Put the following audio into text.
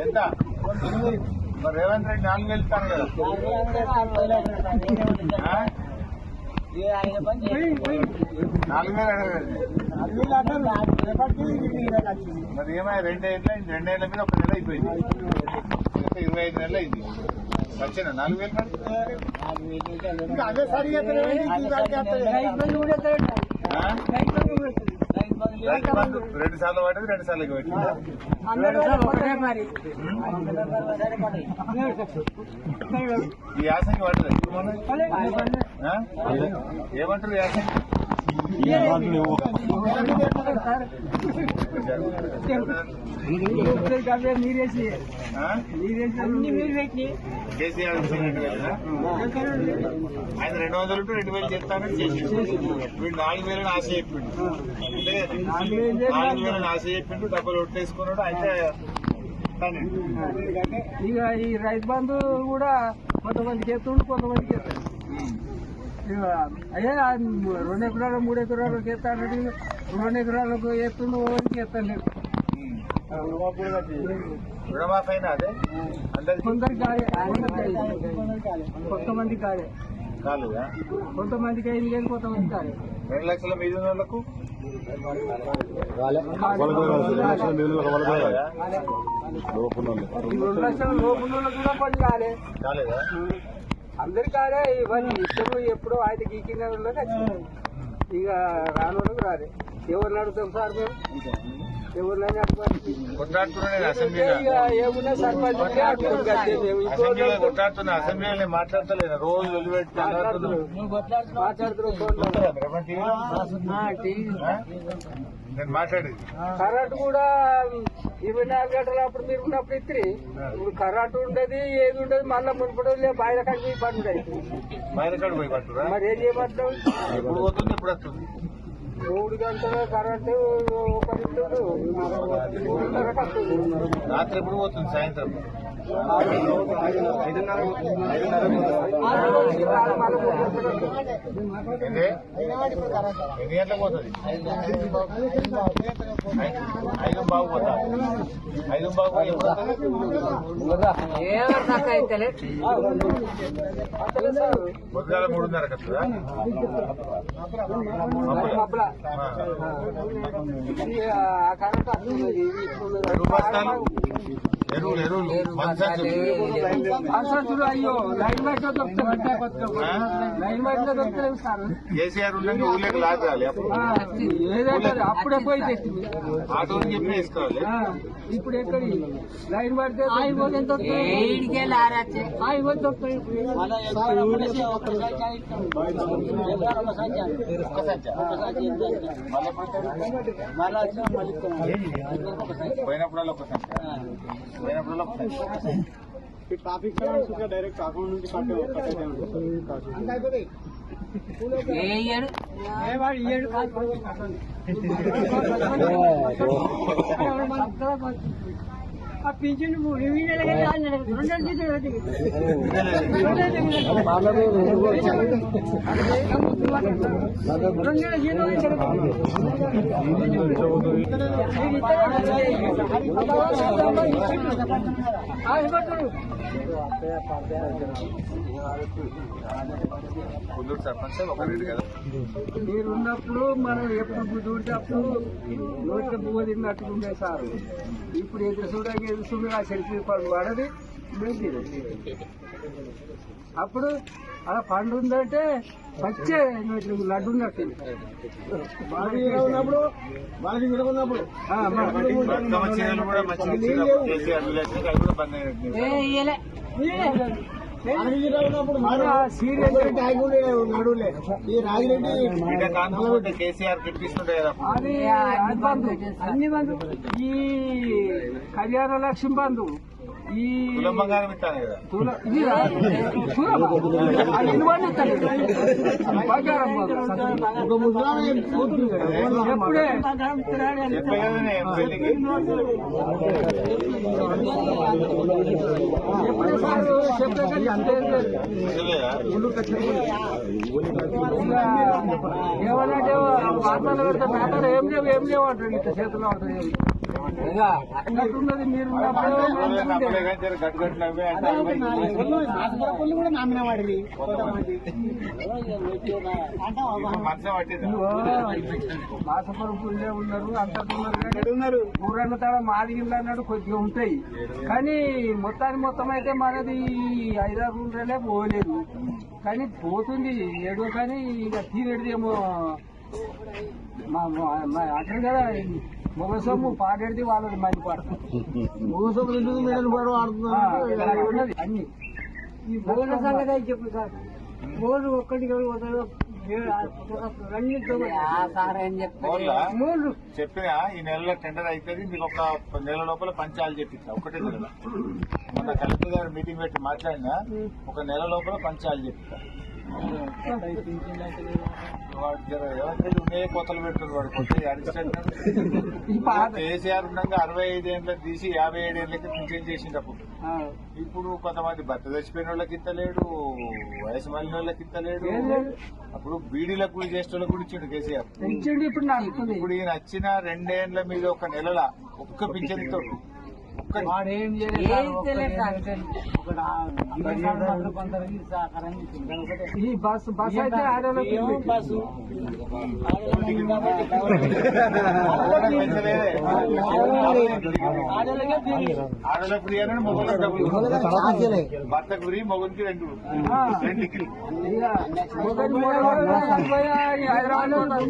ఎంత రేవంత్ రెడ్డి 4,000 ఇస్తాను కదా 4,000 మరి ఏమైనా 2 ఏళ్ళ మీద 1 నెల అయిపోయింది 25 నెలలు అయింది వచ్చేనా 4,000 2 సార్లు పడ్డది 2 సార్లు పెట్టిందా ఈ యాసంగి పడ్డది ఏమంటారు యాసంగి కేసీఆర్ ఆయన 200 ఉంటే 2,000 చేస్తానని చేసి వీడు 4,000 ఆశ చెప్పిండు అంటే 4,000 ఆశ చెప్పిండు డబ్బులు ఒట్టేసుకున్నాడు అయితే ఇక ఈ రైతు బంధు కూడా కొంతమందికి ఎత్తుండు కొంతమందికి ఎత్తాడు అయ్యా 2 ఎకరాలు 3 ఎకరాలకు ఎత్తాడు 2 ఎకరాలకు ఎత్తుండు ఓడికి ఎత్తాను రుణమాఫీ అయినా అదే కొందరికి కొంతమంది కాలే కాలేదా కొంతమందికి అయింది లేదు కొంతమంది కాలే 2 లక్షల మీద వాళ్ళకు 2 లక్షల లోపల కూడా కొన్ని కాలే కాలేదా అందరి కాలే ఇవన్నీ ఇష్టం ఎప్పుడో ఆయన గీకిన ఇక రాని వాళ్ళకి రాలే ఎవరిని అడుగుతాం సార్ మేము ఎవరినైనా ఏమున్నా సర్పంచ్ కొట్లాడుతున్నా అసెంబ్లీలో మాట్లాడతలేదు రోజు వదిలిపెట్టి నేను మాట్లాడేది కరెంట్ కూడా 24 గంటలు అప్పుడు మీరు ఉన్నప్పుడు ఇత్రి ఇప్పుడు కరెంట్ ఉండదు ఏది ఉండదు మళ్ళీ మునుపడం బయట కాడికి పడుతుంది బయట కాడ పోయి పట్టురా మరి ఏం చేయబడతాం ఎప్పుడు పోతుంది ఎప్పుడు వస్తుంది 3 గంటల కరెంటు ఒకరింటారు 3:30 వస్తుంది రాత్రి ఎప్పుడు పోతుంది సాయంత్రం 5:30 ఎన్ని గంటలకు పోతుంది 5 బాగు పోతా 5 బాగు పొద్దుగాల 3:30 వస్తుందా ఎరువులు అయ్యో లైన్ బయట దొరుకుతలేవు సార్ కేసీఆర్ ఉండగా ఊళ్ళకి లాగాలి ఏదైతే అప్పుడే పోయి తెచ్చింది ఆటో చెప్పి వేసుకోవాలి ఇప్పుడు ఎక్కడి లైన్ పడితే పోయినప్పుడల్లా ట్రాఫిక్ డైరెక్ట్ అకౌంట్ నుంచి ఆ పింఛన్ 2 సర్పంచ్ ఒక రేటు కదా మీరున్నప్పుడు మనం ఎప్పుడు చూడితే అప్పుడు నోట్లో పువ్వు తిన్నట్టు ఉండే సార్ ఇప్పుడు ఎదురు ఆ సెల్ఫీ పండు పడది అప్పుడు అలా పండు ఉందంటే వచ్చే లడ్డు ఉన్నట్టు ఉన్నప్పుడు కేసీఆర్ గిట్టిస్తుంటే అది అన్ని బంధు ఈ కళ్యాణ లక్ష్మి బంధు ఈ బంగారం ఇస్తాను కదా ఏమనంటే వార్తలు పెడితే పేపర్ ఏం లేవు అంటాడు ఇంత చేతుల్లో ఉంటుంది అట్లున్నది మీరు మాసపరుపులే ఉన్నారు అంటున్నారు ఊరన్న తడ మాది ఇల్లు అన్నాడు కొద్దిగా ఉంటాయి కానీ మొత్తం అయితే మనది 5-6 రూపాయలే పోలేదు కానీ పోతుంది ఏడో కానీ ఇక తీరేడిదేమో అంటారు కదా మొగ సొమ్ము పాడేది వాళ్ళది మంచి పడుతుంది మొగ సొమ్ము ఎందుకు మేడం పడవాడుతున్నది అన్ని ఈ భోజన సంగతి అయితే చెప్పు సార్ రోజు ఒక్కటికి చెప్పినా ఈ నెలలో టెండర్ అవుతుంది మీకు ఒక నెల లోపల పంచాలు చెప్పించా ఒకటే నెల మొన్న కలెక్టర్ గారు మీటింగ్ పెట్టి మాట్లాడినా ఒక నెల లోపల పంచాలు చెప్తా వాడు ఎవరికైతే కోతలు పెడుతుంది వాడు కొత్త కేసీఆర్ ఉండగా 65 ఏళ్ళకి తీసి 57 ఏళ్ళకి పింఛన్ చేసినప్పుడు ఇప్పుడు కొంతమంది భర్త చచ్చిపోయిన వాళ్ళకి ఇస్తలేడు వయసు మళ్ళిన వాళ్ళకి ఇస్తలేడు అప్పుడు బీడీలకు కూడా చేసేటోళ్ళకి కూడా ఇచ్చిండు కేసీఆర్ ఇప్పుడు ఈయన వచ్చిన 2 ఏళ్ల మీద ఒక నెలల ఒక్క పింఛన్ ఇస్తాడు ఈ బస్ అయితే ఆడోళ్ళకి ఆడోళ్ళ ఫ్రీ అని మొగలకు డబ్బులు భర్తకు ఫ్రీ మొగనికి 2 టికెట్లు హైదరాబాద్